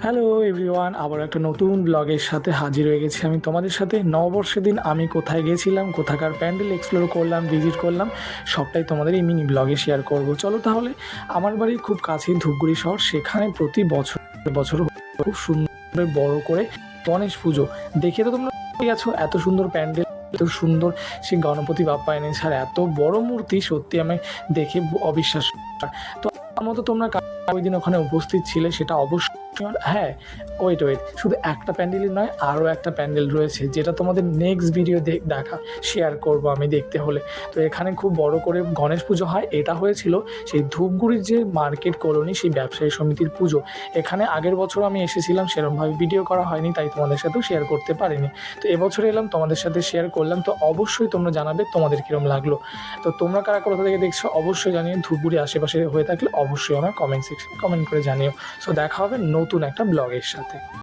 Hello everyone, আবার একটা নতুন ব্লগের সাথে হাজির হয়ে গেছি আমি তোমাদের সাথে। নববর্ষের দিন আমি কোথায় গেছিলাম, কোথাকার প্যান্ডেল এক্সপ্লোর করলাম, ভিজিট করলাম, সবটাই তোমাদের এই মিনি ব্লগে শেয়ার করব। চলো তাহলে। আমার বাড়ি খুব কাছেই ধূপগুড়ি শহর, সেখানে প্রতি বছর বছর খুব সুন্দর বড় করে গণেশ পুজো। দেখে তো তোমরা গেছো, এত সুন্দর প্যান্ডেল, এত সুন্দর সেই গণপতি বাপ্পা এনেছে, আর এত বড় মূর্তি, সত্যি আমি দেখে অবিশ্বাস। তো আমার মতো তোমরা ওই দিন ওখানে উপস্থিত ছিলে সেটা অবশ্যই। হ্যাঁ, ওয়েট, শুধু একটা প্যান্ডেলই নয়, আরও একটা প্যান্ডেল রয়েছে যেটা তোমাদের নেক্সট ভিডিও দেখা শেয়ার করব আমি দেখতে হলে। তো এখানে খুব বড় করে গণেশ পুজো হয়। এটা হয়েছিল সেই ধূপগুড়ির যে মার্কেট কলোনি, সেই ব্যবসায়ী সমিতির পুজো। এখানে আগের বছর আমি এসেছিলাম, সেরকমভাবে ভিডিও করা হয়নি, তাই তোমাদের সাথেও শেয়ার করতে পারিনি। তো এবছর এলাম, তোমাদের সাথে শেয়ার করলাম। তো অবশ্যই তোমরা জানাবে তোমাদের কীরকম লাগলো। তো তোমরা কারা কোথা থেকে দেখছো অবশ্যই জানিও, ধূপগুড়ি আশেপাশে হয়ে থাকলে অবশ্যই আমার কমেন্ট সেকশনে কমেন্ট করে জানিও। সো দেখা হবে নতুন একটা ব্লগের সাথে।